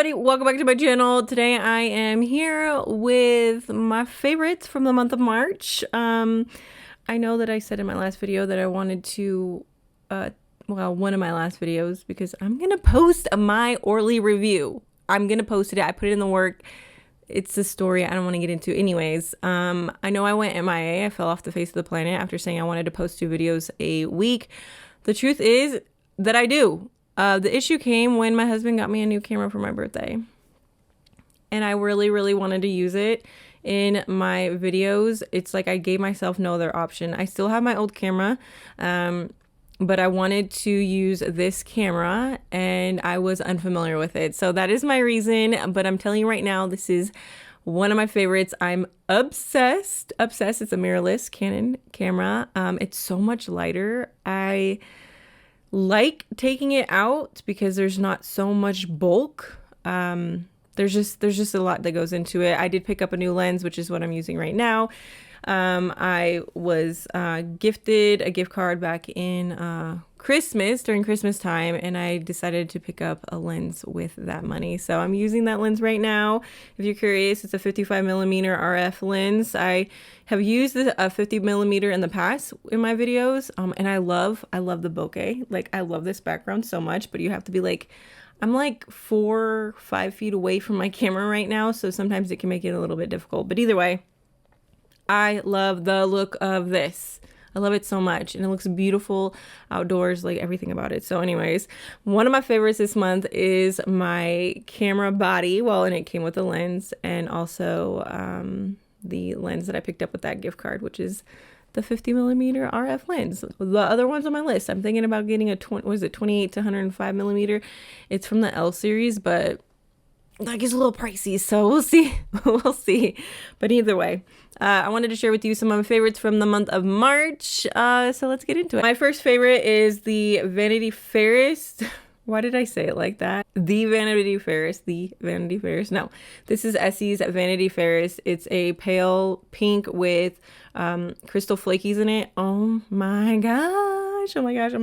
everybody, welcome back to my channel. Today I am here with my favorites from the month of March. I know that I said in my last video that I wanted to, well, one of my last videos, because I'm gonna post my Orly review. I'm gonna post it. I put it in the work. It's a story I don't want to get into. Anyways, I know I went MIA. I fell off the face of the planet after saying I wanted to post 2 videos a week. The truth is that I do. The issue came when my husband got me a new camera for my birthday. And I really wanted to use it in my videos. It's like I gave myself no other option. I still have my old camera, but I wanted to use this camera and I was unfamiliar with it. So that is my reason, but I'm telling you right now, this is one of my favorites. I'm obsessed. It's a mirrorless Canon camera. It's so much lighter. I like taking it out because there's not so much bulk. There's just a lot that goes into it. I did pick up a new lens, which is what I'm using right now. I was gifted a gift card back in Christmas, during Christmas time, and I decided to pick up a lens with that money. So I'm using that lens right now. If you're curious, it's a 55mm RF lens. I have used a 50mm in the past in my videos, and I love the bokeh. Like, I love this background so much, but you have to be like, I'm like 4-5 feet away from my camera right now, so sometimes it can make it a little bit difficult. But either way, I love the look of this. I love it so much, and it looks beautiful outdoors, like everything about it. So anyways, one of my favorites this month is my camera body. Well, and it came with a lens, and also the lens that I picked up with that gift card, which is the 50mm RF lens. The other ones on my list, I'm thinking about getting a 28 to 105mm. It's from the L series, but like, it's a little pricey, so we'll see. We'll see. But either way, I wanted to share with you some of my favorites from the month of March. So let's get into it. My first favorite is the Vanity FAIREST. Why did I say it like that? The Vanity FAIREST. No, this is Essie's Vanity FAIREST. It's a pale pink with crystal flakies in it. Oh my gosh. Oh my gosh.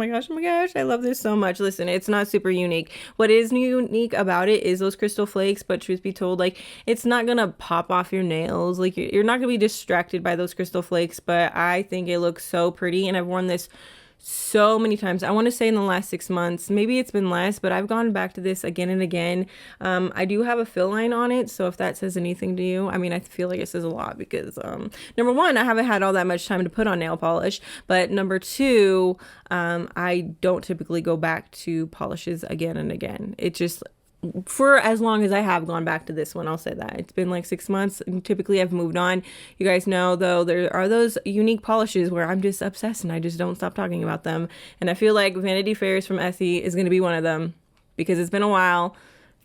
I love this so much. Listen, it's not super unique. What is unique about it is those crystal flakes, but truth be told, like, it's not gonna pop off your nails. Like, you're not gonna be distracted by those crystal flakes, but I think it looks so pretty, and I've worn this so many times. I want to say in the last 6 months, maybe it's been less, but I've gone back to this again and again. I do have a fill line on it, so if that says anything to you, I mean, I feel like it says a lot because number one, I haven't had all that much time to put on nail polish, but number two, I don't typically go back to polishes again and again. It just, for as long as I have gone back to this one, I'll say that it's been like 6 months, and typically I've moved on. You guys know, though, there are those unique polishes where I'm just obsessed and I just don't stop talking about them, and I feel like Vanity FAIREST from Essie is going to be one of them because it's been a while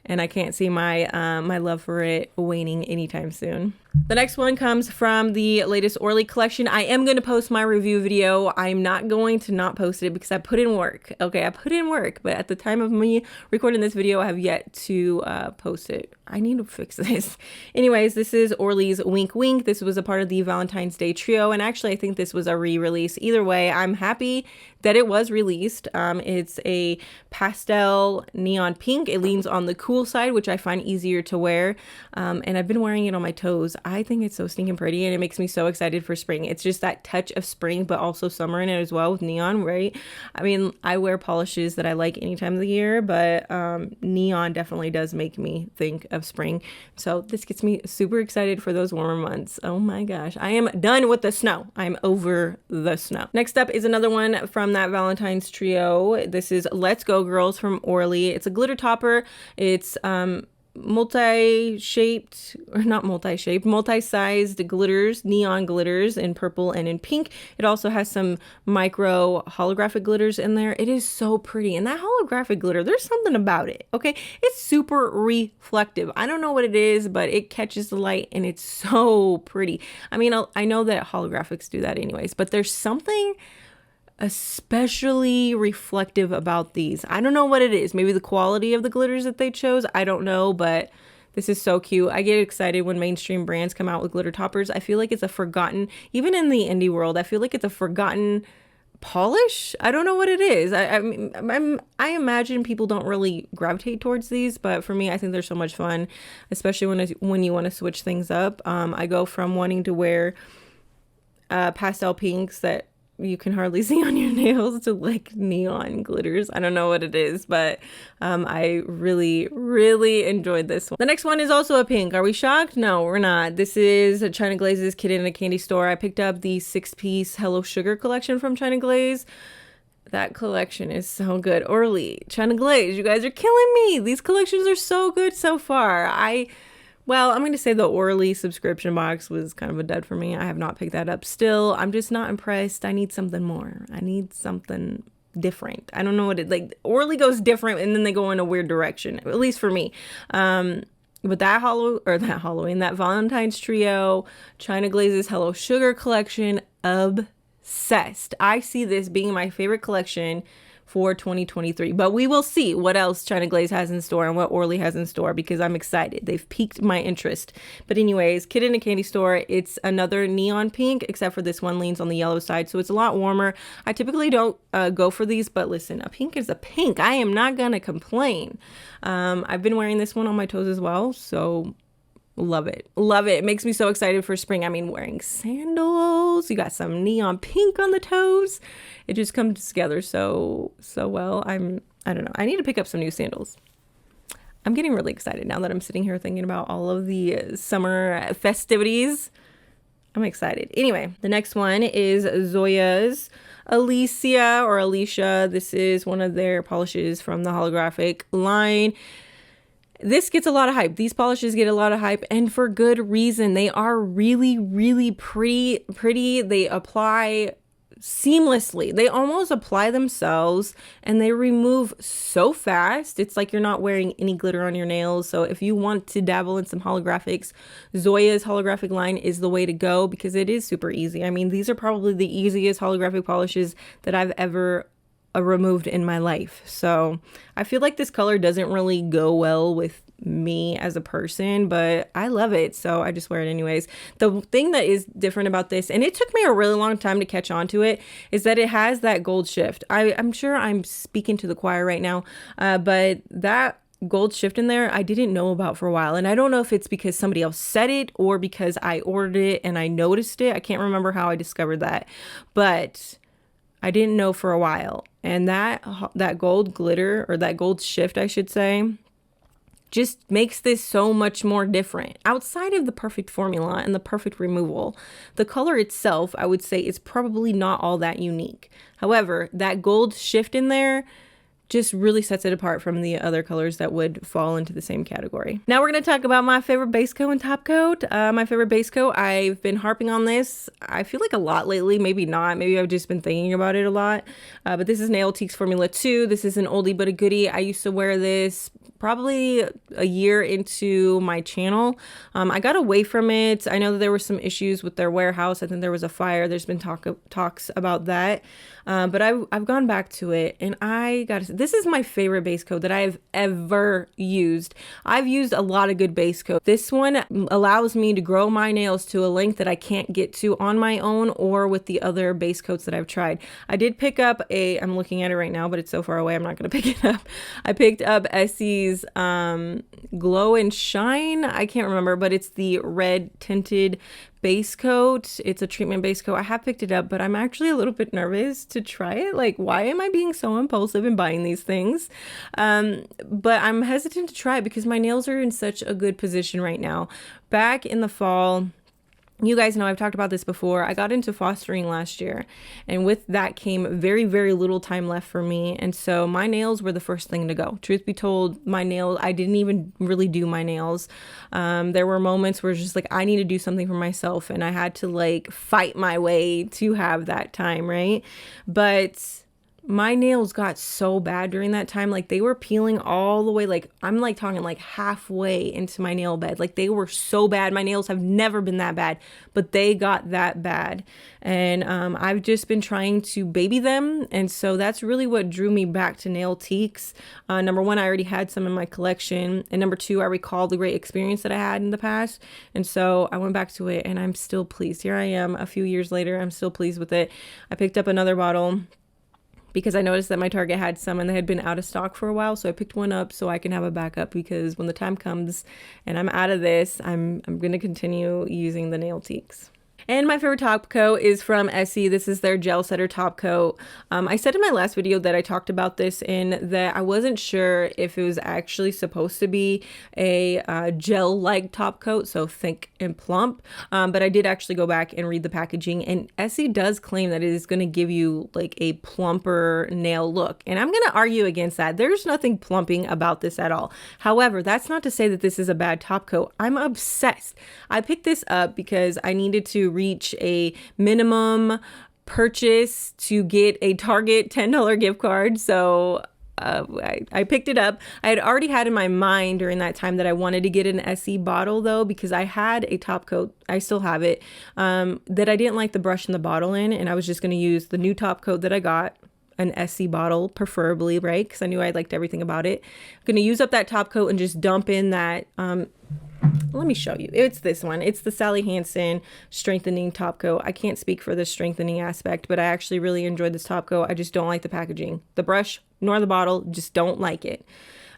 and I can't see my my love for it waning anytime soon. The next one comes from the latest Orly collection. I am going to post my review video. I'm not going to not post it because I put in work. Okay, I put in work, but at the time of me recording this video, I have yet to post it. I need to fix this. Anyways, this is Orly's Wink Wink. This was a part of the Valentine's Day trio, and actually I think this was a re-release. Either way, I'm happy that it was released. It's a pastel neon pink. It leans on the cool side, which I find easier to wear, and I've been wearing it on my toes. I think it's so stinking pretty, and it makes me so excited for spring. It's just that touch of spring, but also summer in it as well with neon, right? I mean, I wear polishes that I like any time of the year, but neon definitely does make me think of spring. So this gets me super excited for those warmer months. Oh my gosh. I am done with the snow. I'm over the snow. Next up is another one from that Valentine's trio. This is Let's Go Girls from Orly. It's a glitter topper. It's multi-sized glitters, neon glitters in purple and in pink. It also has some micro holographic glitters in there. It is so pretty, and that holographic glitter, there's something about it. Okay, it's super reflective. I don't know what it is, but it catches the light and it's so pretty. I mean, I know that holographics do that anyways, but there's something especially reflective about these. I don't know what it is. Maybe the quality of the glitters that they chose. I don't know, but this is so cute. I get excited when mainstream brands come out with glitter toppers. I feel like it's a forgotten, even in the indie world, I feel like it's a forgotten polish. I don't know what it is. I imagine people don't really gravitate towards these, but for me, I think they're so much fun, especially when you want to switch things up. I go from wanting to wear pastel pinks that you can hardly see on your nails to like neon glitters. I don't know what it is, but I really enjoyed this one. The next one is also a pink. Are we shocked? No, we're not. This is China Glaze's Kid in a Candy Store. I picked up the 6-piece Hello Sugar collection from China Glaze. That collection is so good. Orly, China Glaze, you guys are killing me. These collections are so good so far. Well, I'm going to say the Orly subscription box was kind of a dud for me. I have not picked that up still. I'm just not impressed. I need something more. I need something different. I don't know what like Orly goes different and then they go in a weird direction, at least for me. But that Halloween, that Valentine's trio, China Glaze's Hello Sugar collection, obsessed. I see this being my favorite collection for 2023, but we will see what else China Glaze has in store and what Orly has in store because I'm excited. They've piqued my interest. But anyways, Kid in a Candy Store, it's another neon pink, except for this one leans on the yellow side, so it's a lot warmer. I typically don't go for these, but listen, a pink is a pink. I am not gonna complain. I've been wearing this one on my toes as well, so love it. Love it. It makes me so excited for spring. I mean, wearing sandals, you got some neon pink on the toes. It just comes together so well. I don't know. I need to pick up some new sandals. I'm getting really excited now that I'm sitting here thinking about all of the summer festivities. I'm excited. Anyway, the next one is Zoya's Alicia or Alicia. This is one of their polishes from the holographic line. This gets a lot of hype. These polishes get a lot of hype, and for good reason. They are really pretty. They apply seamlessly. They almost apply themselves and they remove so fast. It's like you're not wearing any glitter on your nails. So if you want to dabble in some holographics, Zoya's holographic line is the way to go because it is super easy. I mean, these are probably the easiest holographic polishes that I've ever removed in my life. So I feel like this color doesn't really go well with me as a person, but I love it, so I just wear it anyways. The thing that is different about this, and it took me a really long time to catch on to it, is that it has that gold shift. I'm sure I'm speaking to the choir right now, but that gold shift in there I didn't know about for a while, and I don't know if it's because somebody else said it or because I ordered it and I noticed it. I can't remember how I discovered that, but I didn't know for a while. And that gold glitter, or that gold shift I should say, just makes this so much more different. Outside of the perfect formula and the perfect removal, the color itself, I would say, is probably not all that unique. However, that gold shift in there just really sets it apart from the other colors that would fall into the same category. Now we're going to talk about my favorite base coat and top coat. My favorite base coat, I've been harping on this, I feel like a lot lately, maybe not, maybe I've just been thinking about it a lot, but this is NAILTIQUES Formula 2. This is an oldie but a goodie. I used to wear this probably a year into my channel. I got away from it. I know that there were some issues with their warehouse. I think there was a fire. There's been talks about that. But I've gone back to it, and this is my favorite base coat that I've ever used. I've used a lot of good base coat. This one allows me to grow my nails to a length that I can't get to on my own or with the other base coats that I've tried. I did pick up I'm looking at it right now, but it's so far away I'm not going to pick it up. I picked up Essie's Glow and Shine. I can't remember, but it's the red tinted base coat. It's a treatment base coat. I have picked it up, but I'm actually a little bit nervous to try it. Like, why am I being so impulsive in buying these things? But I'm hesitant to try it because my nails are in such a good position right now. Back in the fall, you guys know I've talked about this before. I got into fostering last year, and with that came very little time left for me. And so my nails were the first thing to go. Truth be told, my nails, I didn't even really do my nails. There were moments where it's just like, I need to do something for myself, and I had to like fight my way to have that time, right? But my nails got so bad during that time. Like they were peeling all the way, like I'm like talking like halfway into my nail bed. Like they were so bad. My nails have never been that bad, but they got that bad. And I've just been trying to baby them. And so that's really what drew me back to NAILTIQUES. Number one, I already had some in my collection. And number two, I recall the great experience that I had in the past. And so I went back to it and I'm still pleased. Here I am a few years later. I'm still pleased with it. I picked up another bottle because I noticed that my Target had some and they had been out of stock for a while. So I picked one up so I can have a backup, because when the time comes and I'm out of this, I'm going to continue using the NAILTIQUES. And my favorite top coat is from Essie. This is their gel setter top coat. I said in my last video that I talked about this, in that I wasn't sure if it was actually supposed to be a gel-like top coat, so thick and plump. But I did actually go back and read the packaging, and Essie does claim that it is going to give you like a plumper nail look. And I'm going to argue against that. There's nothing plumping about this at all. However, that's not to say that this is a bad top coat. I'm obsessed. I picked this up because I needed to reach a minimum purchase to get a Target $10 gift card. So I picked it up. I had already had in my mind during that time that I wanted to get an Essie bottle though, because I had a top coat, I still have it, that I didn't like the brush in the bottle in, and I was just going to use the new top coat that I got, an Essie bottle preferably, right? Because I knew I liked everything about it. I'm going to use up that top coat and just dump in that let me show you. It's this one. It's the Sally Hansen strengthening top coat. I can't speak for the strengthening aspect, but I actually really enjoyed this top coat. I just don't like the packaging. The brush nor the bottle, just don't like it.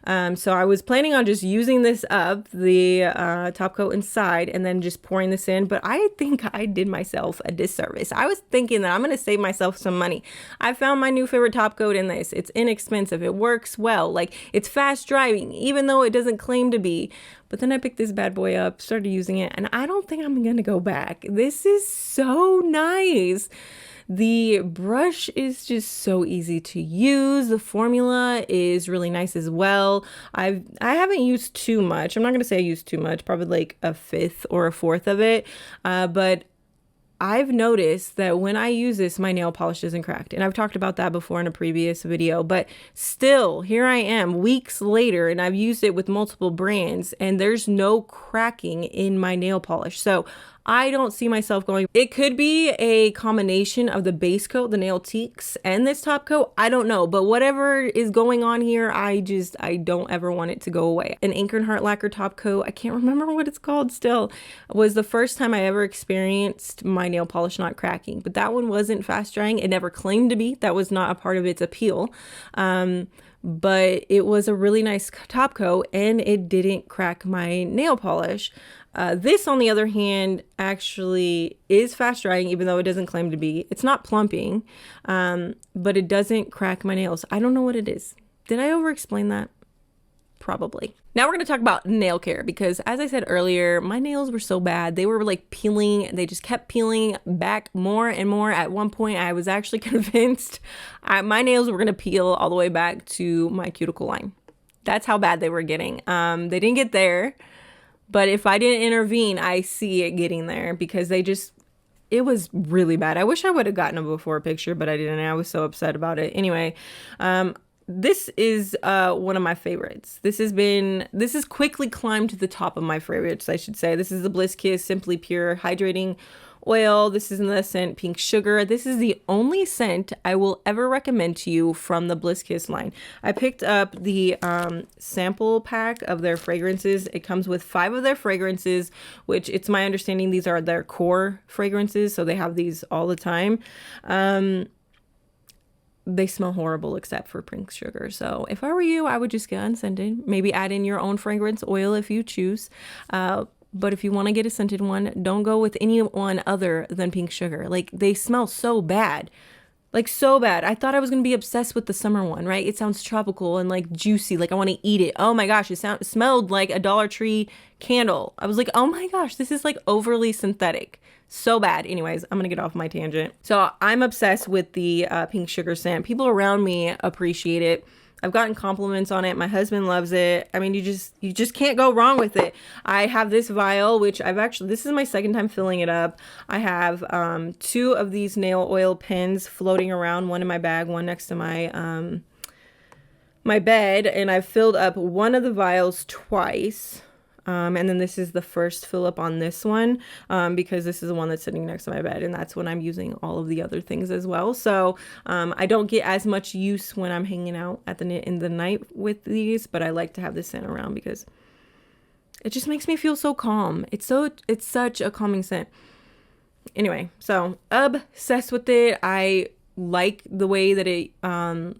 So I was planning on just using this up, the top coat inside, and then just pouring this in. But I think I did myself a disservice. I was thinking that I'm going to save myself some money. I found my new favorite top coat in this. It's inexpensive. It works well. Like, it's fast drying, even though it doesn't claim to be. But then I picked this bad boy up, started using it, and I don't think I'm going to go back. This is so nice. The brush is just so easy to use. The formula is really nice as well. I haven't used too much. I'm not going to say I used too much, probably like a fifth or a fourth of it. But I've noticed that when I use this, my nail polish isn't cracked. And I've talked about that before in a previous video, but still here I am weeks later, and I've used it with multiple brands and there's no cracking in my nail polish. So I don't see myself going. It could be a combination of the base coat, the NAILTIQUES, and this top coat. I don't know, but whatever is going on here, I don't ever want it to go away. An Ink and Heart lacquer top coat, I can't remember what it's called still, was the first time I ever experienced my nail polish not cracking. But that one wasn't fast drying. It never claimed to be. That was not a part of its appeal. But it was a really nice top coat and it didn't crack my nail polish. This, on the other hand, actually is fast drying, even though it doesn't claim to be. It's not plumping, but it doesn't crack my nails. I don't know what it is. Did I over explain that? Probably. Now we're going to talk about nail care, because as I said earlier, my nails were so bad. They were like peeling. They just kept peeling back more and more. At one point, I was actually convinced my nails were going to peel all the way back to my cuticle line. That's how bad they were getting. They didn't get there. But if I didn't intervene, I see it getting there, because it was really bad. I wish I would have gotten a before picture, but I didn't. I was so upset about it. Anyway, this is one of my favorites. This has quickly climbed to the top of my favorites, I should say. This is the Bliss Kiss Simply Pure Hydrating Oil. This is in the scent Pink Sugar. This is the only scent I will ever recommend to you from the Bliss Kiss line. I picked up the sample pack of their fragrances. It comes with 5 of their fragrances, which it's my understanding these are their core fragrances, so they have these all the time. They smell horrible except for Pink Sugar. So if I were you, I would just get unscented. Maybe add in your own fragrance oil if you choose. But if you want to get a scented one, don't go with anyone other than Pink Sugar. Like, they smell so bad. Like, so bad. I thought I was going to be obsessed with the summer one, right? It sounds tropical and like juicy. Like, I want to eat it. Oh my gosh, it smelled like a Dollar Tree candle. I was like, oh my gosh, this is like overly synthetic. So bad. Anyways, I'm going to get off my tangent. So I'm obsessed with the Pink Sugar scent. People around me appreciate it. I've gotten compliments on it. My husband loves it. I mean, you just can't go wrong with it. I have this vial, which this is my second time filling it up. I have 2 of these nail oil pens floating around, one in my bag, one next to my my bed, and I've filled up one of the vials twice. And then this is the first fill up on this one, because this is the one that's sitting next to my bed, and that's when I'm using all of the other things as well. So I don't get as much use when I'm hanging out in the night with these, but I like to have this scent around because it just makes me feel so calm. It's such a calming scent. Anyway, so obsessed with it. I like the way that it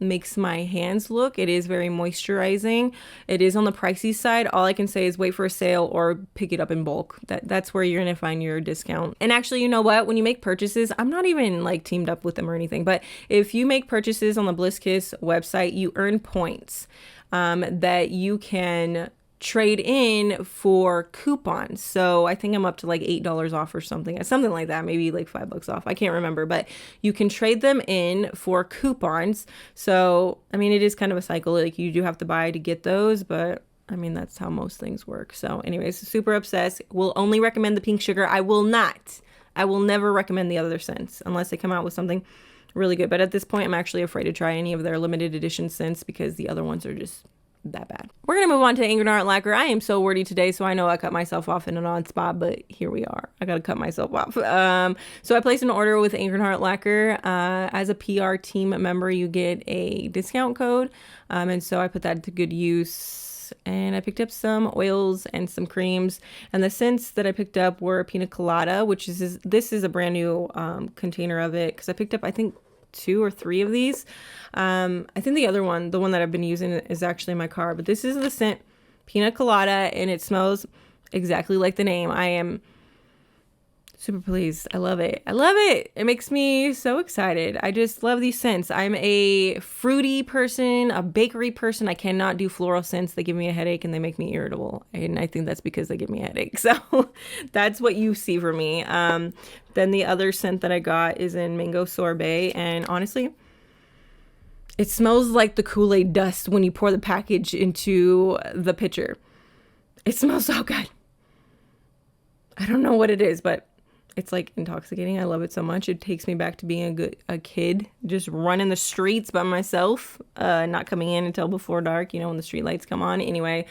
makes my hands look. It is very moisturizing. It is on the pricey side. All I can say is wait for a sale or pick it up in bulk. That's where you're gonna find your discount. And actually, you know what, when you make purchases, I'm not even like teamed up with them or anything, but if you make purchases on the Bliss Kiss website, you earn points that you can trade in for coupons. So I think I'm up to like $8 off or something like that, maybe like $5 off. I can't remember, but you can trade them in for coupons. So I mean, it is kind of a cycle. Like you do have to buy to get those, but I mean, that's how most things work. So anyways, super obsessed. Will only recommend the pink sugar. I will never recommend the other scents unless they come out with something really good. But at this point, I'm actually afraid to try any of their limited edition scents because the other ones are just that bad. We're gonna move on to Ingrid Lacquer. I am so wordy today, so I know I cut myself off in an odd spot, but here we are. I gotta cut myself off. So I placed an order with Ingrid Lacquer. As a PR team member, you get a discount code, and so I put that to good use. And I picked up some oils and some creams, and the scents that I picked up were Pina Colada, which is this is a brand new container of it because I picked up, I think, 2 or 3 of these. I think the other one, the one that I've been using, is actually in my car, but this is the scent Pina Colada, and it smells exactly like the name. I am super pleased. I love it. I love it. It makes me so excited. I just love these scents. I'm a fruity person, a bakery person. I cannot do floral scents. They give me a headache and they make me irritable. And I think that's because they give me a headache. So that's what you see for me. Then the other scent that I got is in Mango Sorbet. And honestly, it smells like the Kool-Aid dust when you pour the package into the pitcher. It smells so good. I don't know what it is, but it's like intoxicating. I love it so much. It takes me back to being a kid, just running the streets by myself, not coming in until before dark, you know, when the street lights come on. Anyway,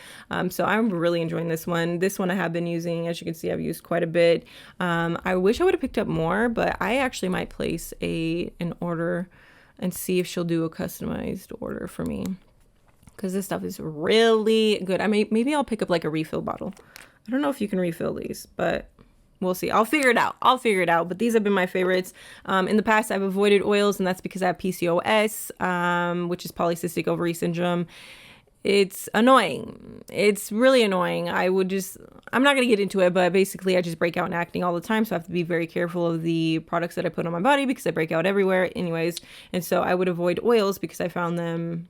so I'm really enjoying this one. This one I have been using, as you can see, I've used quite a bit. I wish I would have picked up more, but I actually might place an order and see if she'll do a customized order for me, because this stuff is really good. Maybe I'll pick up like a refill bottle. I don't know if you can refill these, but we'll see. I'll figure it out. But these have been my favorites. In the past, I've avoided oils, and that's because I have PCOS, which is polycystic ovary syndrome. It's annoying. It's really annoying. I'm not going to get into it, but basically I just break out in acne all the time. So I have to be very careful of the products that I put on my body because I break out everywhere anyways. And so I would avoid oils because I found them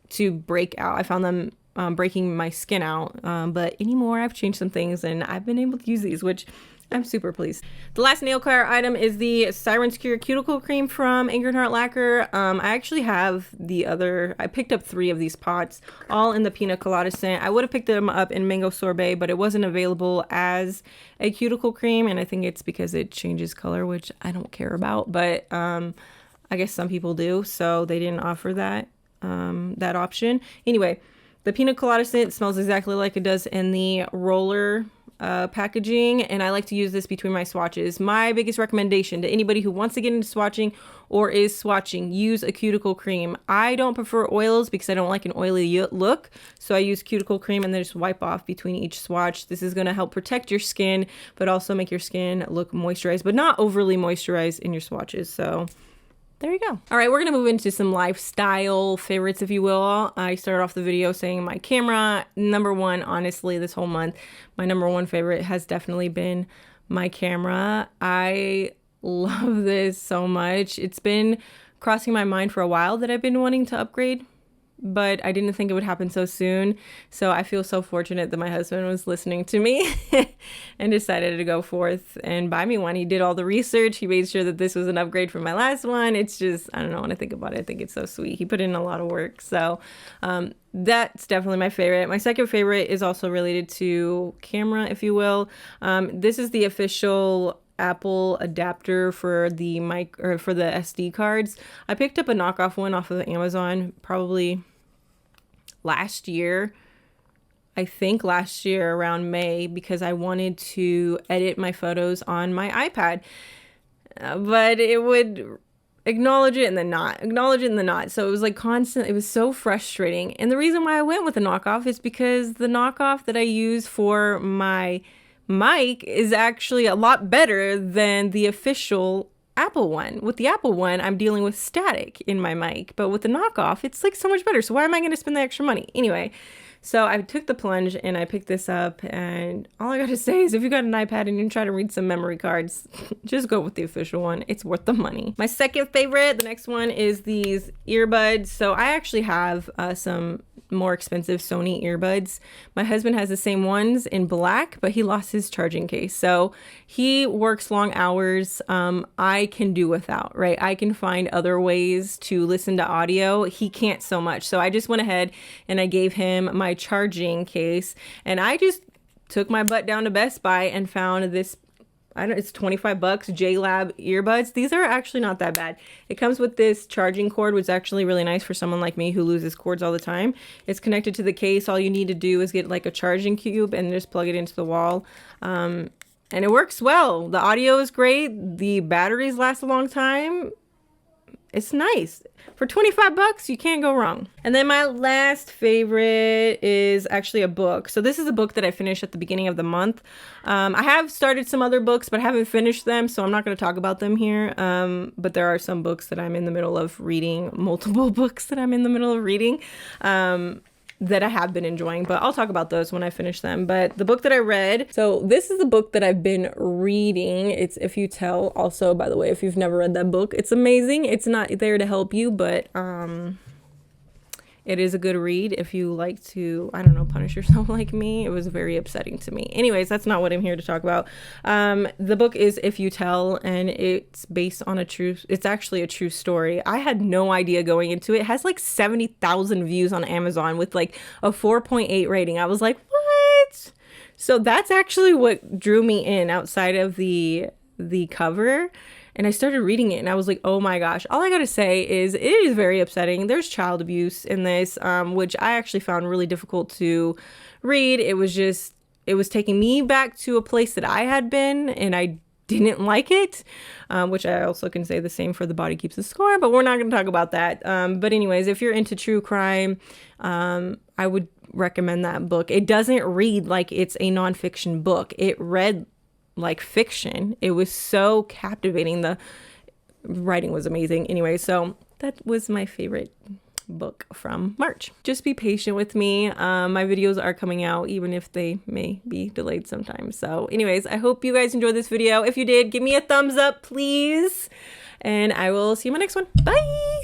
to break out. I found them breaking my skin out, but anymore I've changed some things and I've been able to use these, which I'm super pleased. The last nail care item is the SIREN'S Cuticle Cream from Ingrid Lacquer. I actually have I picked up 3 of these pots, all in the Pina Colada scent. I would have picked them up in Mango Sorbet, but it wasn't available as a cuticle cream, and I think it's because it changes color, which I don't care about, but I guess some people do, so they didn't offer that option. Anyway, the Pina Colada scent smells exactly like it does in the roller packaging, and I like to use this between my swatches. My biggest recommendation to anybody who wants to get into swatching or is swatching, use a cuticle cream. I don't prefer oils because I don't like an oily look, so I use cuticle cream and then just wipe off between each swatch. This is going to help protect your skin, but also make your skin look moisturized, but not overly moisturized in your swatches. So there you go. All right, we're gonna move into some lifestyle favorites, if you will. I started off the video saying my camera, number one, honestly, this whole month, my number one favorite has definitely been my camera. I love this so much. It's been crossing my mind for a while that I've been wanting to upgrade but I didn't think it would happen so soon. So I feel so fortunate that my husband was listening to me and decided to go forth and buy me one. He did all the research. He made sure that this was an upgrade from my last one. It's just, I don't know, when I think about it, I think it's so sweet. He put in a lot of work. So that's definitely my favorite. My second favorite is also related to camera, if you will. This is the official Apple adapter for the mic, or for the SD cards. I picked up a knockoff one off of Amazon probably last year. I think last year around May, because I wanted to edit my photos on my iPad, but it would acknowledge it and then not, acknowledge it and then not. So it was like constant. It was so frustrating. And the reason why I went with a knockoff is because the knockoff that I use for my mic is actually a lot better than the official Apple one. With the Apple one, I'm dealing with static in my mic, but with the knockoff, it's like so much better. So why am I going to spend the extra money? Anyway, so I took the plunge and I picked this up, and all I got to say is if you got an iPad and you try to read some memory cards, just go with the official one. It's worth the money. My second favorite, the next one, is these earbuds. So I actually have some more expensive Sony earbuds. My husband has the same ones in black, but he lost his charging case. So he works long hours. I can do without, right? I can find other ways to listen to audio. He can't so much. So I just went ahead and I gave him my charging case, and I just took my butt down to Best Buy and found this, it's 25 bucks, JLAB earbuds. These are actually not that bad. It comes with this charging cord, which is actually really nice for someone like me who loses cords all the time. It's connected to the case. All you need to do is get like a charging cube and just plug it into the wall. And it works well. The audio is great. The batteries last a long time. It's nice. For 25 bucks, you can't go wrong. And then my last favorite is actually a book. So this is a book that I finished at the beginning of the month. I have started some other books, but haven't finished them, so I'm not going to talk about them here. But there are some books that I'm in the middle of reading, multiple books that I'm in the middle of reading. That I have been enjoying, but I'll talk about those when I finish them. But the book that I read, so this is the book that I've been reading. It's If You Tell. Also, by the way, if you've never read that book, it's amazing. It's not there to help you, but it is a good read if you like to, I don't know, punish yourself like me. It was very upsetting to me. Anyways, that's not what I'm here to talk about. The book is If You Tell, and it's based on it's actually a true story. I had no idea going into it. It has like 70,000 views on Amazon with like a 4.8 rating. I was like, what? So that's actually what drew me in outside of the cover. And I started reading it and I was like, oh my gosh, all I gotta say is it is very upsetting. There's child abuse in this, which I actually found really difficult to read. It was taking me back to a place that I had been, and I didn't like it, which I also can say the same for The Body Keeps the Score, but we're not gonna talk about that. But anyways, if you're into true crime, I would recommend that book. It doesn't read like it's a nonfiction book. It read like fiction. It was so captivating. The writing was amazing. Anyway, so that was my favorite book from March. Just be patient with me. My videos are coming out even if they may be delayed sometimes. So anyways, I hope you guys enjoyed this video. If you did, give me a thumbs up, please. And I will see you in my next one. Bye.